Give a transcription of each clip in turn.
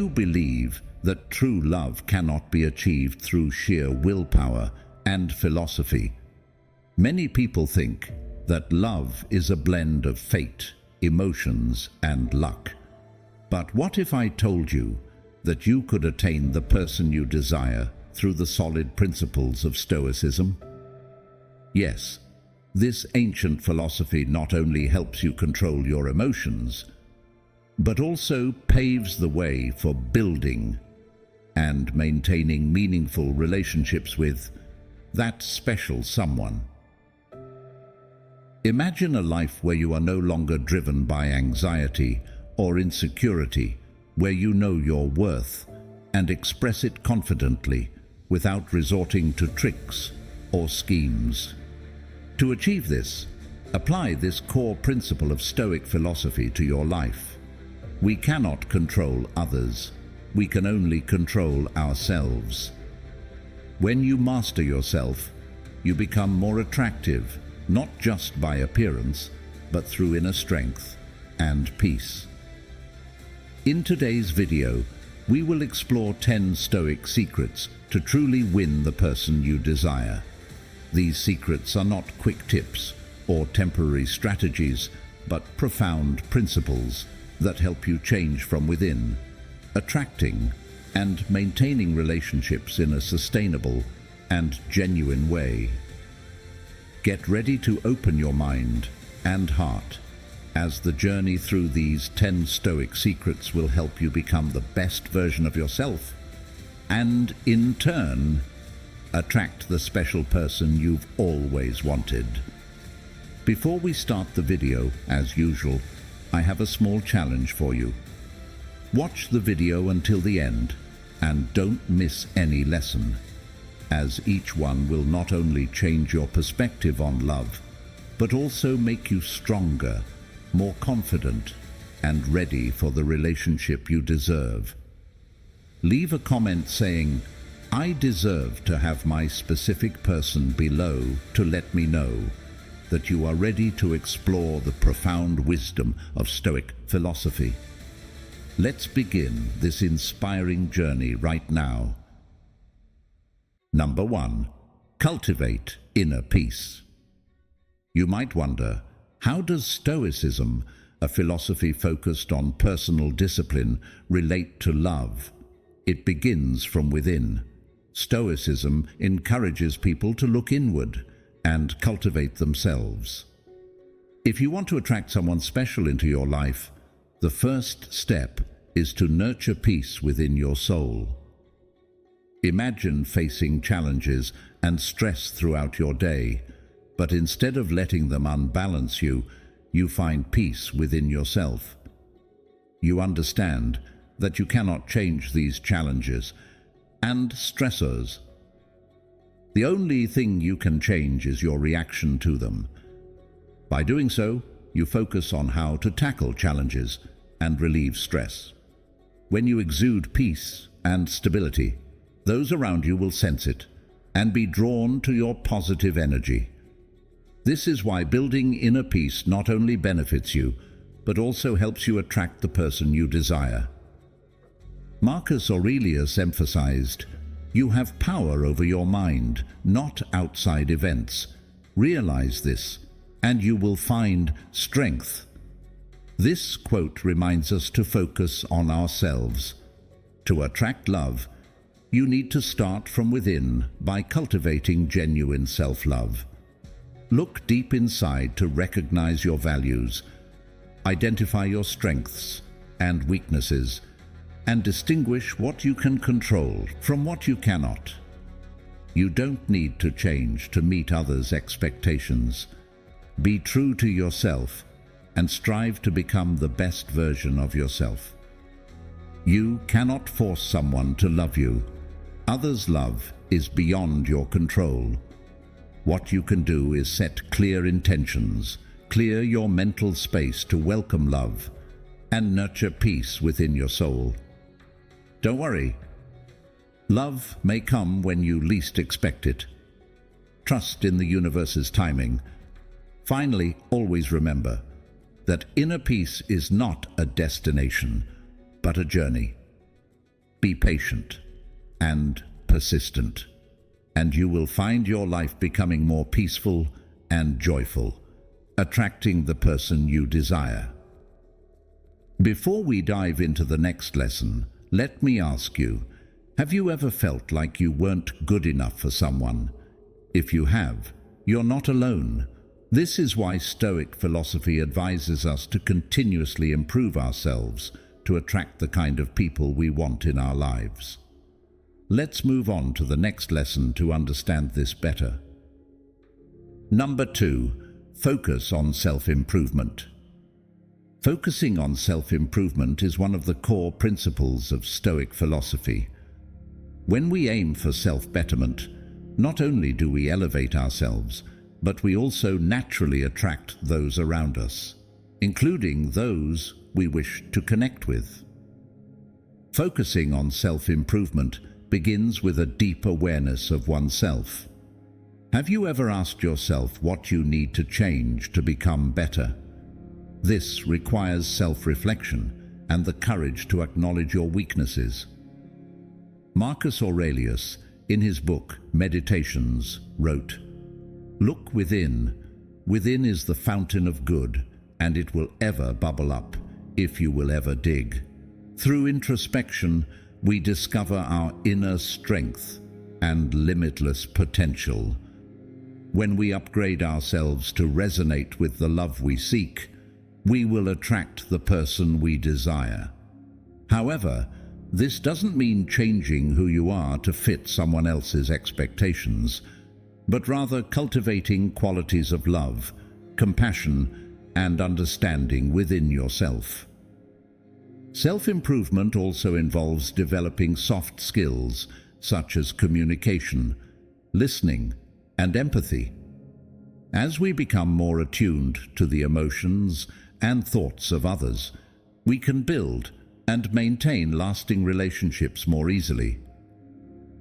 you believe that true love cannot be achieved through sheer willpower and philosophy? Many people think that love is a blend of fate, emotions, and luck. But what if I told you that you could attain the person you desire through the solid principles of Stoicism? Yes, this ancient philosophy not only helps you control your emotions, but also paves the way for building and maintaining meaningful relationships with that special someone. Imagine a life where you are no longer driven by anxiety or insecurity, where you know your worth and express it confidently without resorting to tricks or schemes. To achieve this, apply this core principle of Stoic philosophy to your life. We cannot control others. We can only control ourselves. When you master yourself, you become more attractive, not just by appearance, but through inner strength and peace. In today's video, we will explore 10 Stoic secrets to truly win the person you desire. These secrets are not quick tips or temporary strategies, but profound principles that help you change from within, attracting and maintaining relationships in a sustainable and genuine way. Get ready to open your mind and heart, as the journey through these 10 Stoic secrets will help you become the best version of yourself and, in turn, attract the special person you've always wanted. Before we start the video, as usual, I have a small challenge for you. Watch the video until the end and don't miss any lesson, as each one will not only change your perspective on love, but also make you stronger, more confident, and ready for the relationship you deserve. Leave a comment saying, "I deserve to have my specific person," below to let me know that you are ready to explore the profound wisdom of Stoic philosophy. Let's begin this inspiring journey right now. Number 1. Cultivate inner peace. You might wonder, how does Stoicism, a philosophy focused on personal discipline, relate to love? It begins from within. Stoicism encourages people to look inward and cultivate themselves. If you want to attract someone special into your life, the first step is to nurture peace within your soul. Imagine facing challenges and stress throughout your day, but instead of letting them unbalance you, you find peace within yourself. You understand that you cannot change these challenges and stressors. The only thing you can change is your reaction to them. By doing so, you focus on how to tackle challenges and relieve stress. When you exude peace and stability, those around you will sense it and be drawn to your positive energy. This is why building inner peace not only benefits you, but also helps you attract the person you desire. Marcus Aurelius emphasized, "You have power over your mind, not outside events. Realize this, and you will find strength." This quote reminds us to focus on ourselves. To attract love, you need to start from within by cultivating genuine self-love. Look deep inside to recognize your values, identify your strengths and weaknesses, and distinguish what you can control from what you cannot. You don't need to change to meet others' expectations. Be true to yourself and strive to become the best version of yourself. You cannot force someone to love you. Others' love is beyond your control. What you can do is set clear intentions, clear your mental space to welcome love, and nurture peace within your soul. Don't worry. Love may come when you least expect it. Trust in the universe's timing. Finally, always remember that inner peace is not a destination, but a journey. Be patient and persistent, and you will find your life becoming more peaceful and joyful, attracting the person you desire. Before we dive into the next lesson, let me ask you, have you ever felt like you weren't good enough for someone? If you have, you're not alone. This is why Stoic philosophy advises us to continuously improve ourselves to attract the kind of people we want in our lives. Let's move on to the next lesson to understand this better. Number 2, focus on self-improvement. Focusing on self-improvement is one of the core principles of Stoic philosophy. When we aim for self-betterment, not only do we elevate ourselves, but we also naturally attract those around us, including those we wish to connect with. Focusing on self-improvement begins with a deep awareness of oneself. Have you ever asked yourself what you need to change to become better? This requires self-reflection and the courage to acknowledge your weaknesses. Marcus Aurelius, in his book Meditations, wrote, "Look within. Within is the fountain of good, and it will ever bubble up if you will ever dig. Through introspection, we discover our inner strength and limitless potential. When we upgrade ourselves to resonate with the love we seek, we will attract the person we desire." However, this doesn't mean changing who you are to fit someone else's expectations, but rather cultivating qualities of love, compassion, and understanding within yourself. Self-improvement also involves developing soft skills such as communication, listening, and empathy. As we become more attuned to the emotions and thoughts of others, we can build and maintain lasting relationships more easily.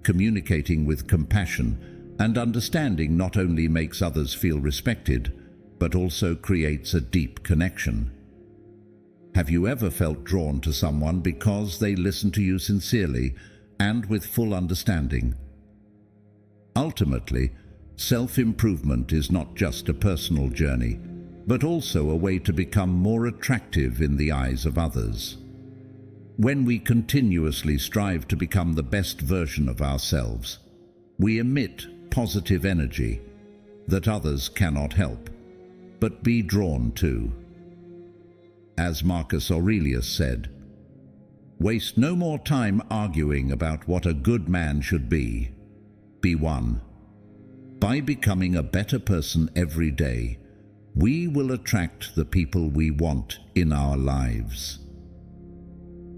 Communicating with compassion and understanding not only makes others feel respected, but also creates a deep connection. Have you ever felt drawn to someone because they listen to you sincerely and with full understanding? Ultimately, self-improvement is not just a personal journey, but also a way to become more attractive in the eyes of others. When we continuously strive to become the best version of ourselves, we emit positive energy that others cannot help but be drawn to. As Marcus Aurelius said, "Waste no more time arguing about what a good man should be. Be one." By becoming a better person every day, we will attract the people we want in our lives.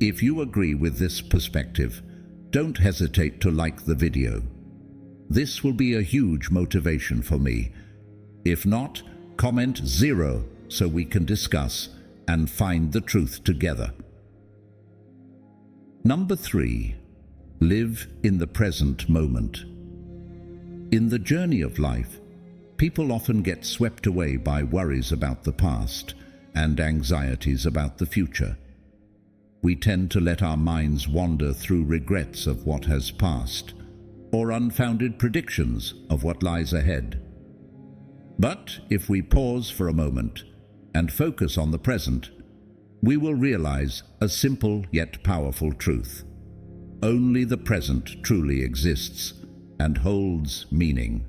If you agree with this perspective, don't hesitate to like the video. This will be a huge motivation for me. If not, comment 0 so we can discuss and find the truth together. Number 3, live in the present moment. In the journey of life, people often get swept away by worries about the past and anxieties about the future. We tend to let our minds wander through regrets of what has passed, or unfounded predictions of what lies ahead. But if we pause for a moment and focus on the present, we will realize a simple yet powerful truth. Only the present truly exists and holds meaning.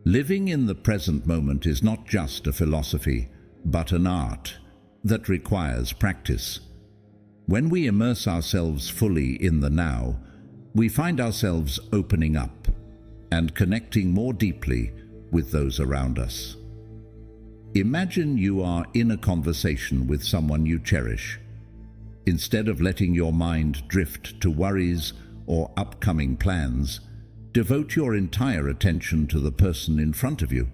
Living in the present moment is not just a philosophy, but an art that requires practice. When we immerse ourselves fully in the now, we find ourselves opening up and connecting more deeply with those around us. Imagine you are in a conversation with someone you cherish. Instead of letting your mind drift to worries or upcoming plans, devote your entire attention to the person in front of you.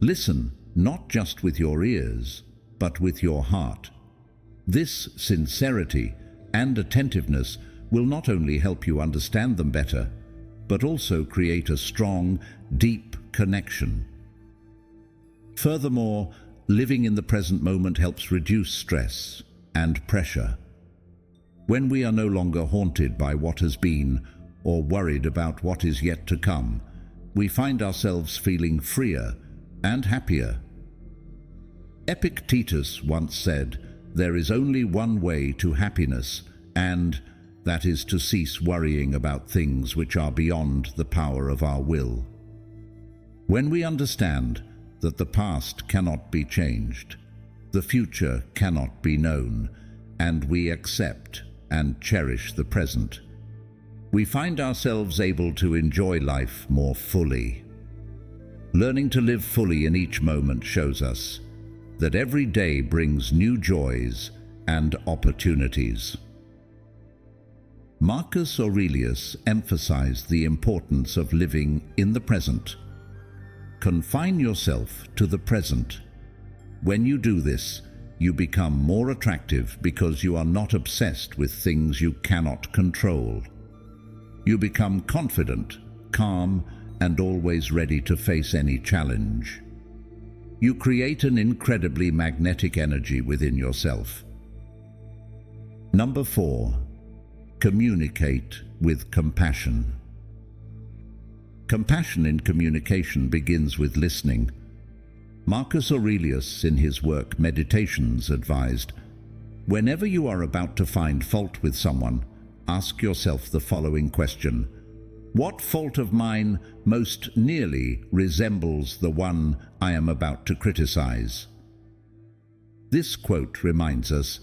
Listen, not just with your ears, but with your heart. This sincerity and attentiveness will not only help you understand them better, but also create a strong, deep connection. Furthermore, living in the present moment helps reduce stress and pressure. When we are no longer haunted by what has been or worried about what is yet to come, we find ourselves feeling freer and happier. Epictetus once said, "There is only one way to happiness, and that is to cease worrying about things which are beyond the power of our will." When we understand that the past cannot be changed, the future cannot be known, and we accept and cherish the present, we find ourselves able to enjoy life more fully. Learning to live fully in each moment shows us that every day brings new joys and opportunities. Marcus Aurelius emphasized the importance of living in the present. Confine yourself to the present. When you do this, you become more attractive because you are not obsessed with things you cannot control. You become confident, calm, and always ready to face any challenge. You create an incredibly magnetic energy within yourself. Number 4. Communicate with compassion. Compassion in communication begins with listening. Marcus Aurelius, in his work Meditations, advised, "Whenever you are about to find fault with someone, ask yourself the following question: what fault of mine most nearly resembles the one I am about to criticize?" This quote reminds us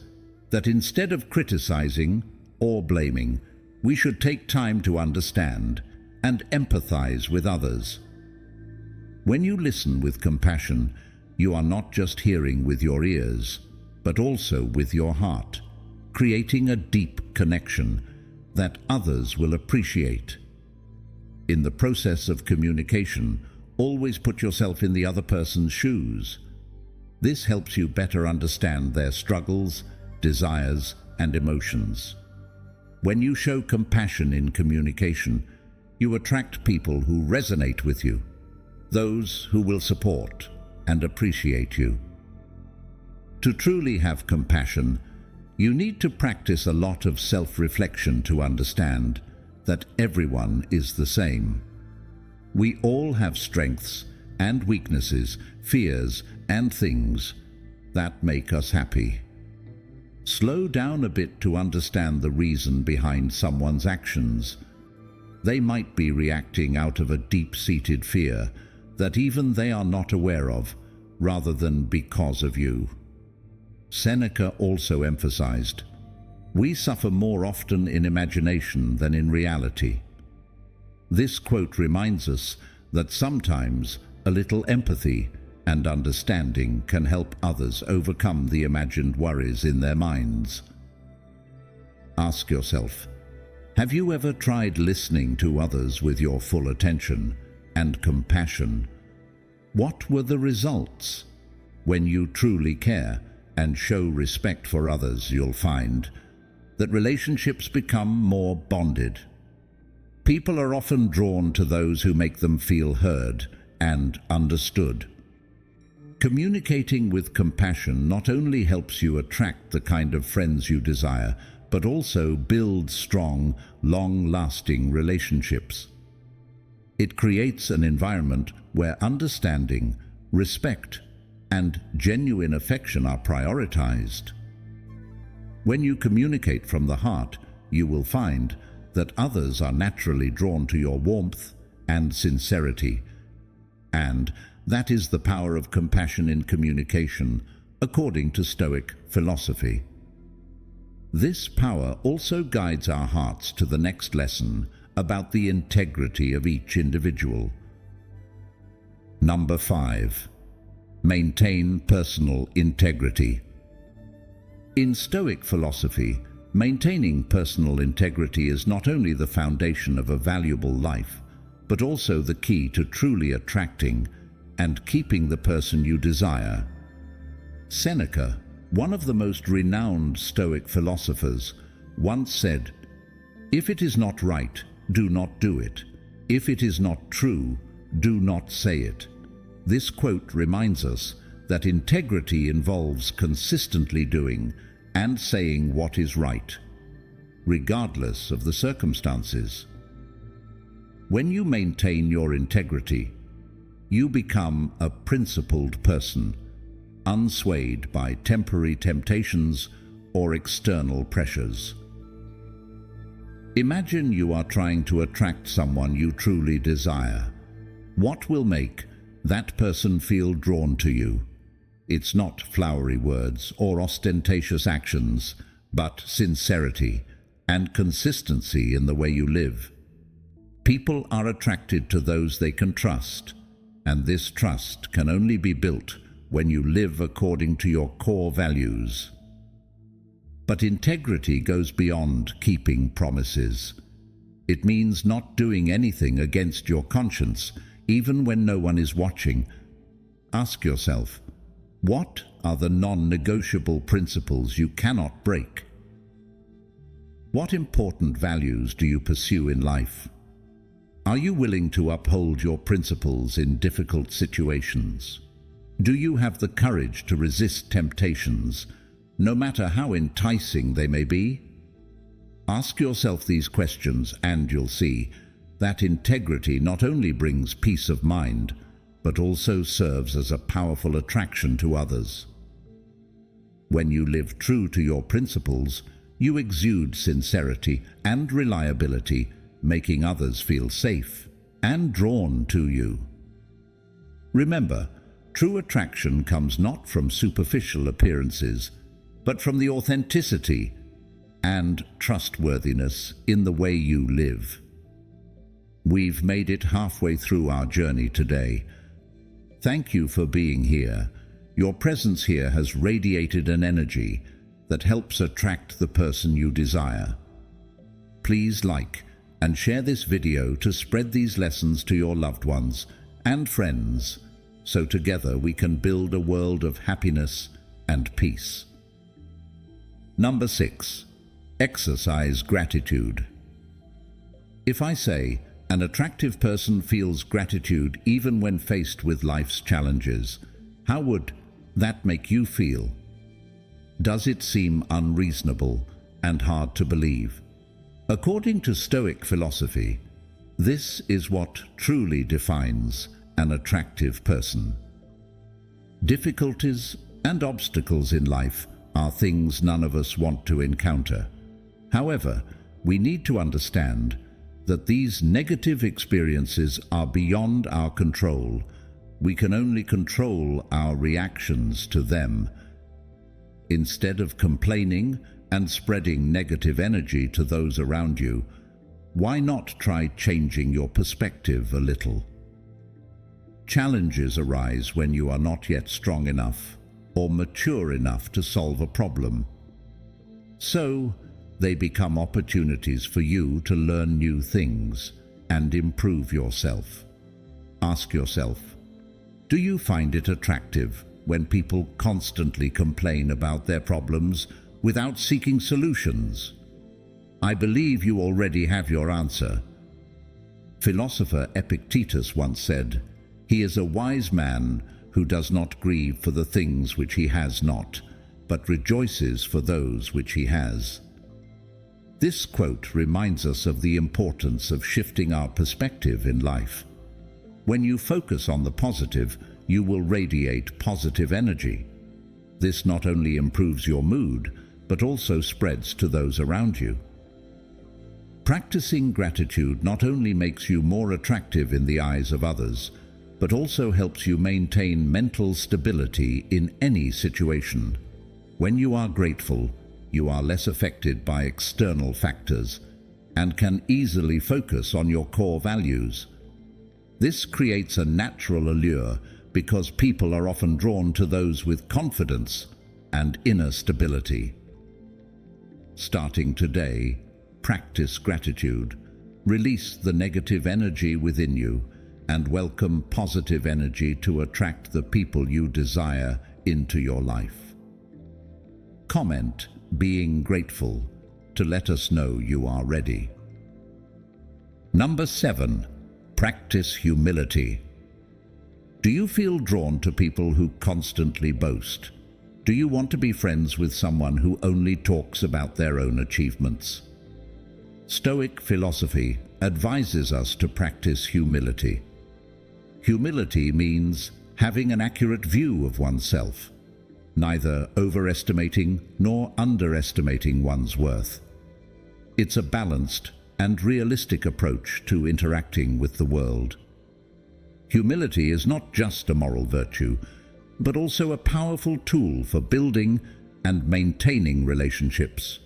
that instead of criticizing or blaming, we should take time to understand and empathize with others. When you listen with compassion, you are not just hearing with your ears, but also with your heart, creating a deep connection that others will appreciate. In the process of communication, always put yourself in the other person's shoes. This helps you better understand their struggles, desires, and emotions. When you show compassion in communication, you attract people who resonate with you, those who will support and appreciate you. To truly have compassion, you need to practice a lot of self-reflection to understand that everyone is the same. We all have strengths and weaknesses, fears and things that make us happy. Slow down a bit to understand the reason behind someone's actions. They might be reacting out of a deep-seated fear that even they are not aware of, rather than because of you. Seneca also emphasized, "We suffer more often in imagination than in reality." This quote reminds us that sometimes a little empathy and understanding can help others overcome the imagined worries in their minds. Ask yourself, have you ever tried listening to others with your full attention and compassion? What were the results? When you truly care and show respect for others, you'll find that relationships become more bonded. People are often drawn to those who make them feel heard and understood. Communicating with compassion not only helps you attract the kind of friends you desire, but also build strong, long-lasting relationships. It creates an environment where understanding, respect, and genuine affection are prioritized. When you communicate from the heart, you will find that others are naturally drawn to your warmth and sincerity, and that is the power of compassion in communication, according to Stoic philosophy. This power also guides our hearts to the next lesson about the integrity of each individual. Number 5. Maintain personal integrity. In Stoic philosophy, maintaining personal integrity is not only the foundation of a valuable life, but also the key to truly attracting and keeping the person you desire. Seneca, one of the most renowned Stoic philosophers, once said, "If it is not right, do not do it. If it is not true, do not say it." This quote reminds us that integrity involves consistently doing and saying what is right. regardless of the circumstances. When you maintain your integrity, you become a principled person, unswayed by temporary temptations or external pressures. Imagine you are trying to attract someone you truly desire. What will make that person feel drawn to you? It's not flowery words or ostentatious actions, but sincerity and consistency in the way you live. People are attracted to those they can trust, and this trust can only be built when you live according to your core values. But integrity goes beyond keeping promises. It means not doing anything against your conscience, even when no one is watching. Ask yourself, what are the non-negotiable principles you cannot break? What important values do you pursue in life? Are you willing to uphold your principles in difficult situations? Do you have the courage to resist temptations, no matter how enticing they may be? Ask yourself these questions and you'll see that integrity not only brings peace of mind, but also serves as a powerful attraction to others. When you live true to your principles, you exude sincerity and reliability, making others feel safe and drawn to you. Remember, true attraction comes not from superficial appearances, but from the authenticity and trustworthiness in the way you live. We've made it halfway through our journey today. Thank you for being here. Your presence here has radiated an energy that helps attract the person you desire. Please like and share this video to spread these lessons to your loved ones and friends, so together we can build a world of happiness and peace. Number 6. Exercise gratitude. If I say, an attractive person feels gratitude even when faced with life's challenges, how would that make you feel? Does it seem unreasonable and hard to believe? According to Stoic philosophy, this is what truly defines an attractive person. Difficulties and obstacles in life are things none of us want to encounter. However, we need to understand that these negative experiences are beyond our control. We can only control our reactions to them. Instead of complaining and spreading negative energy to those around you, why not try changing your perspective a little? Challenges arise when you are not yet strong enough or mature enough to solve a problem. So, they become opportunities for you to learn new things and improve yourself. Ask yourself, do you find it attractive when people constantly complain about their problems without seeking solutions? I believe you already have your answer. Philosopher Epictetus once said, "He is a wise man who does not grieve for the things which he has not, but rejoices for those which he has." This quote reminds us of the importance of shifting our perspective in life. When you focus on the positive, you will radiate positive energy. This not only improves your mood, but also spreads to those around you. Practicing gratitude not only makes you more attractive in the eyes of others, but also helps you maintain mental stability in any situation. When you are grateful, you are less affected by external factors and can easily focus on your core values. This creates a natural allure because people are often drawn to those with confidence and inner stability. Starting today, practice gratitude, release the negative energy within you, and welcome positive energy to attract the people you desire into your life. Comment "being grateful" to let us know you are ready. Number 7. Practice humility. Do you feel drawn to people who constantly boast? Do you want to be friends with someone who only talks about their own achievements? Stoic philosophy advises us to practice humility. Humility means having an accurate view of oneself, neither overestimating nor underestimating one's worth. It's a balanced and realistic approach to interacting with the world. Humility is not just a moral virtue, but also a powerful tool for building and maintaining relationships.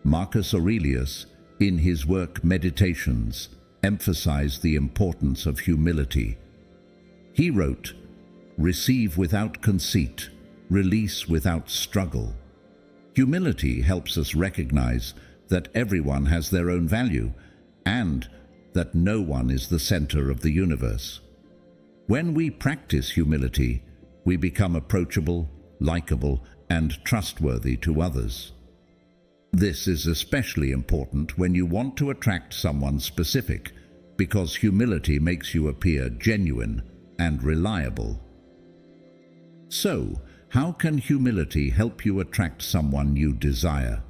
Marcus Aurelius, in his work Meditations, emphasized the importance of humility. He wrote, "Receive without conceit, release without struggle." Humility helps us recognize that everyone has their own value and that no one is the center of the universe. When we practice humility, we become approachable, likable, and trustworthy to others. This is especially important when you want to attract someone specific, because humility makes you appear genuine and reliable. So, how can humility help you attract someone you desire?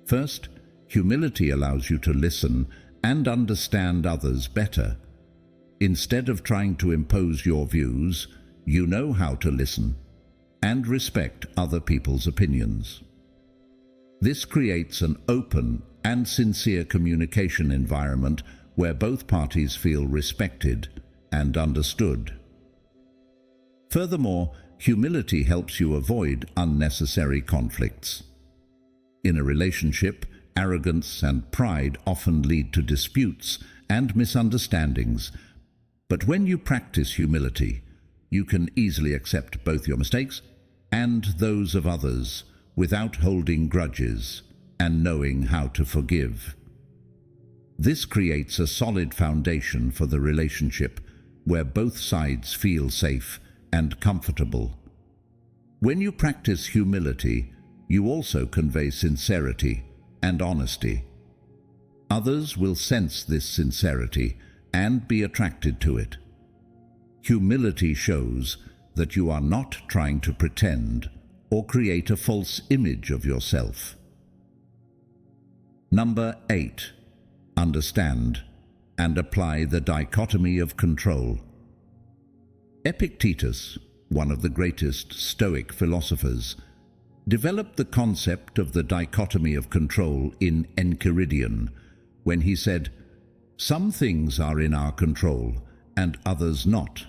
First, humility allows you to listen and understand others better. Instead of trying to impose your views, you know how to listen and respect other people's opinions. This creates an open and sincere communication environment where both parties feel respected and understood. Furthermore, humility helps you avoid unnecessary conflicts. In a relationship, arrogance and pride often lead to disputes and misunderstandings, but when you practice humility, you can easily accept both your mistakes and those of others without holding grudges and knowing how to forgive. This creates a solid foundation for the relationship where both sides feel safe and comfortable. When you practice humility, you also convey sincerity and honesty. Others will sense this sincerity and be attracted to it. Humility shows that you are not trying to pretend or create a false image of yourself. Number 8. Understand and apply the dichotomy of control. Epictetus, one of the greatest Stoic philosophers, developed the concept of the dichotomy of control in Enchiridion when he said, "Some things are in our control and others not.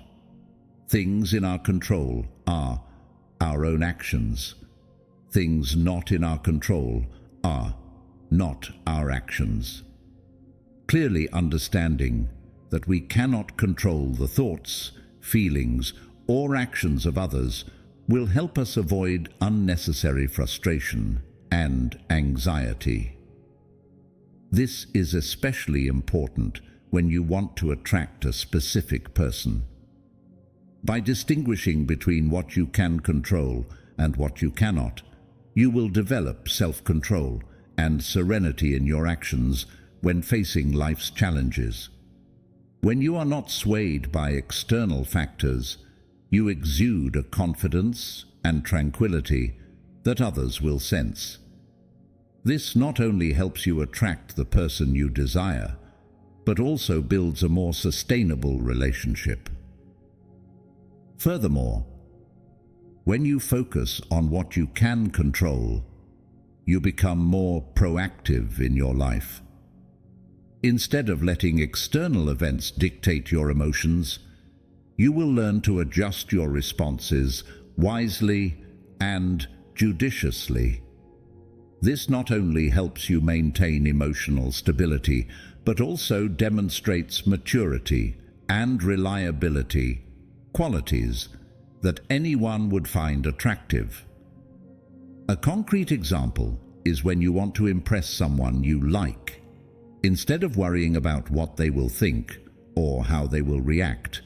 Things in our control are our own actions. Things not in our control are not our actions." Clearly understanding that we cannot control the thoughts, feelings, or actions of others will help us avoid unnecessary frustration and anxiety. This is especially important when you want to attract a specific person. By distinguishing between what you can control and what you cannot, you will develop self-control and serenity in your actions when facing life's challenges. When you are not swayed by external factors, you exude a confidence and tranquility that others will sense. This not only helps you attract the person you desire, but also builds a more sustainable relationship. Furthermore, when you focus on what you can control, you become more proactive in your life. Instead of letting external events dictate your emotions, you will learn to adjust your responses wisely and judiciously. This not only helps you maintain emotional stability, but also demonstrates maturity and reliability, qualities that anyone would find attractive. A concrete example is when you want to impress someone you like. Instead of worrying about what they will think or how they will react,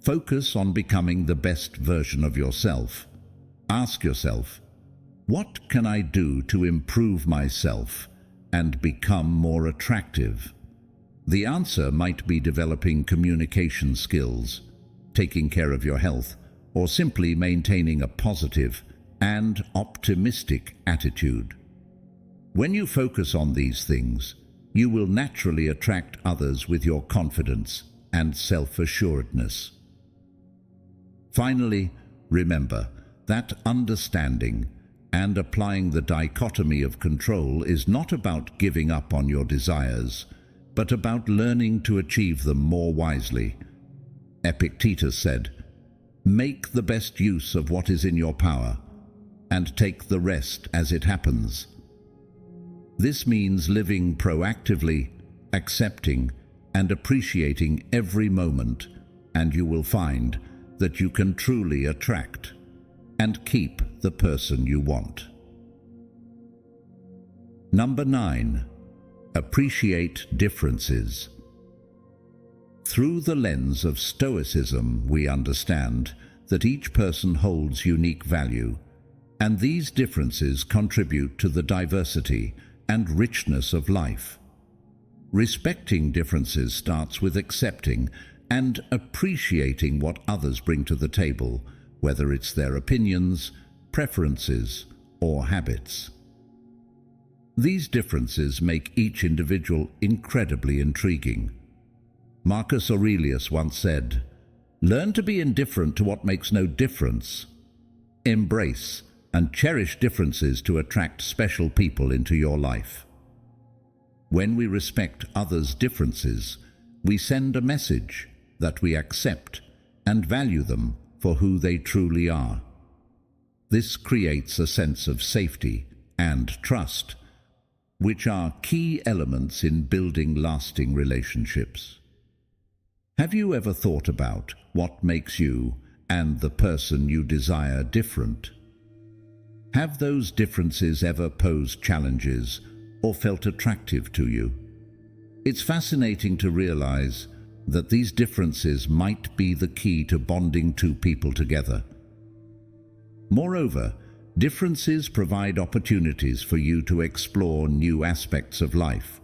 focus on becoming the best version of yourself. Ask yourself, what can I do to improve myself and become more attractive? The answer might be developing communication skills, taking care of your health, or simply maintaining a positive and optimistic attitude. When you focus on these things, you will naturally attract others with your confidence and self-assuredness. Finally, remember that understanding and applying the dichotomy of control is not about giving up on your desires, but about learning to achieve them more wisely. Epictetus said, "Make the best use of what is in your power, and take the rest as it happens." This means living proactively, accepting and appreciating every moment, and you will find that you can truly attract and keep the person you want. Number 9. Appreciate differences. Through the lens of Stoicism, we understand that each person holds unique value, and these differences contribute to the diversity and richness of life. Respecting differences starts with accepting and appreciating what others bring to the table, whether it's their opinions, preferences, or habits. These differences make each individual incredibly intriguing. Marcus Aurelius once said, "Learn to be indifferent to what makes no difference. Embrace and cherish differences to attract special people into your life." When we respect others' differences, we send a message that we accept and value them for who they truly are. This creates a sense of safety and trust, which are key elements in building lasting relationships. Have you ever thought about what makes you and the person you desire different? Have those differences ever posed challenges or felt attractive to you? It's fascinating to realize that these differences might be the key to bonding two people together. Moreover, differences provide opportunities for you to explore new aspects of life.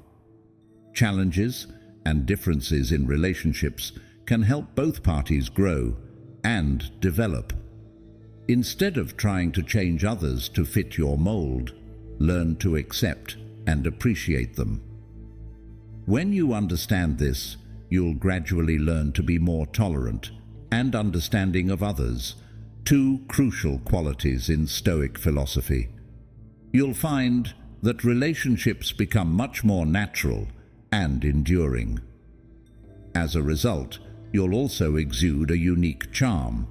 Challenges and differences in relationships can help both parties grow and develop. Instead of trying to change others to fit your mold, learn to accept and appreciate them. When you understand this, you'll gradually learn to be more tolerant and understanding of others, two crucial qualities in Stoic philosophy. You'll find that relationships become much more natural and enduring. As a result, you'll also exude a unique charm.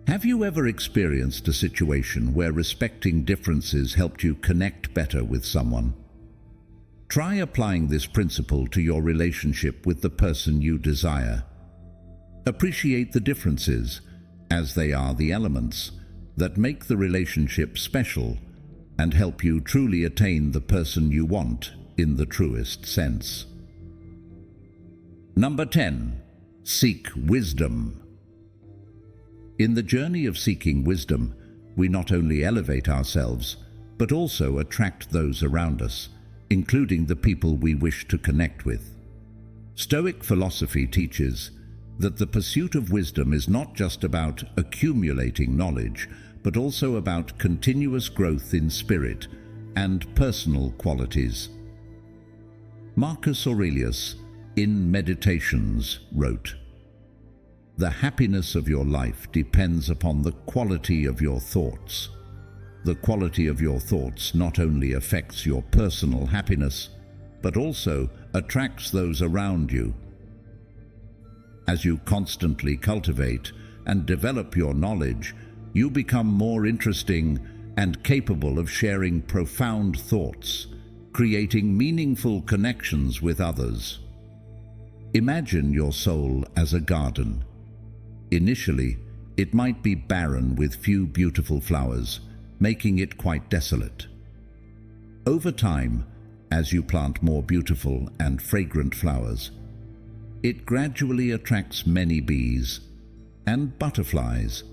Have you ever experienced a situation where respecting differences helped you connect better with someone? Try applying this principle to your relationship with the person you desire. Appreciate the differences, as they are the elements that make the relationship special and help you truly attain the person you want in the truest sense. Number 10. Seek wisdom. In the journey of seeking wisdom, we not only elevate ourselves, but also attract those around us, including the people we wish to connect with. Stoic philosophy teaches that the pursuit of wisdom is not just about accumulating knowledge, but also about continuous growth in spirit and personal qualities. Marcus Aurelius, in Meditations, wrote, "The happiness of your life depends upon the quality of your thoughts. The quality of your thoughts not only affects your personal happiness, but also attracts those around you. As you constantly cultivate and develop your knowledge, you become more interesting and capable of sharing profound thoughts, creating meaningful connections with others. Imagine your soul as a garden. Initially, it might be barren with few beautiful flowers, making it quite desolate. Over time, as you plant more beautiful and fragrant flowers, it gradually attracts many bees and butterflies.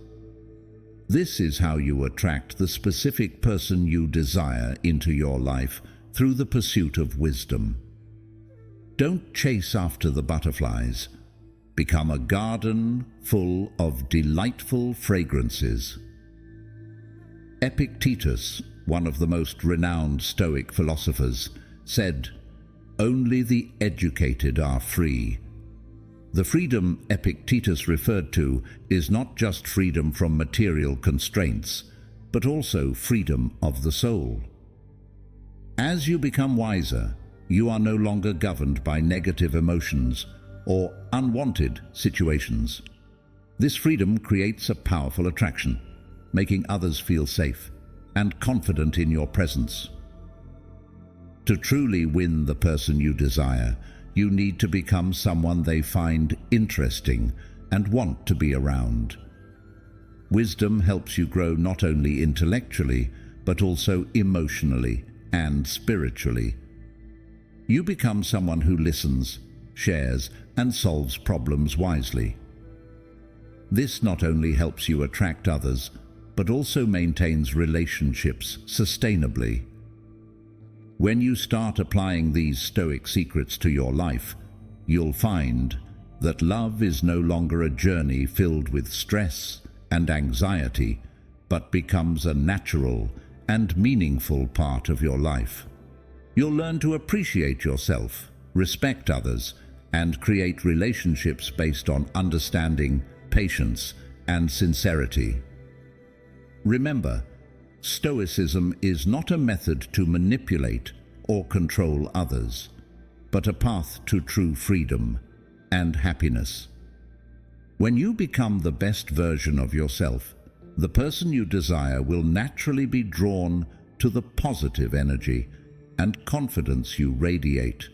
This is how you attract the specific person you desire into your life through the pursuit of wisdom. Don't chase after the butterflies. Become a garden full of delightful fragrances. Epictetus, one of the most renowned Stoic philosophers, said, "Only the educated are free." The freedom Epictetus referred to is not just freedom from material constraints, but also freedom of the soul. As you become wiser, you are no longer governed by negative emotions or unwanted situations. This freedom creates a powerful attraction, making others feel safe and confident in your presence. To truly win the person you desire, you need to become someone they find interesting and want to be around. Wisdom helps you grow not only intellectually, but also emotionally and spiritually. You become someone who listens, shares, and solves problems wisely. This not only helps you attract others, but also maintains relationships sustainably. When you start applying these Stoic secrets to your life, you'll find that love is no longer a journey filled with stress and anxiety, but becomes a natural and meaningful part of your life. You'll learn to appreciate yourself, respect others, and create relationships based on understanding, patience, and sincerity. Remember, Stoicism is not a method to manipulate or control others, but a path to true freedom and happiness. When you become the best version of yourself, the person you desire will naturally be drawn to the positive energy and confidence you radiate.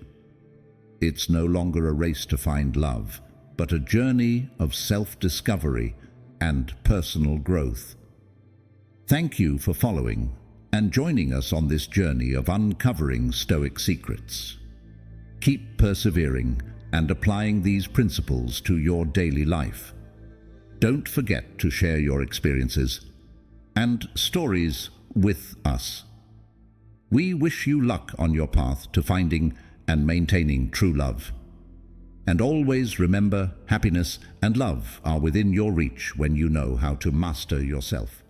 It's no longer a race to find love, but a journey of self-discovery and personal growth. Thank you for following and joining us on this journey of uncovering Stoic secrets. Keep persevering and applying these principles to your daily life. Don't forget to share your experiences and stories with us. We wish you luck on your path to finding and maintaining true love. And always remember, happiness and love are within your reach when you know how to master yourself.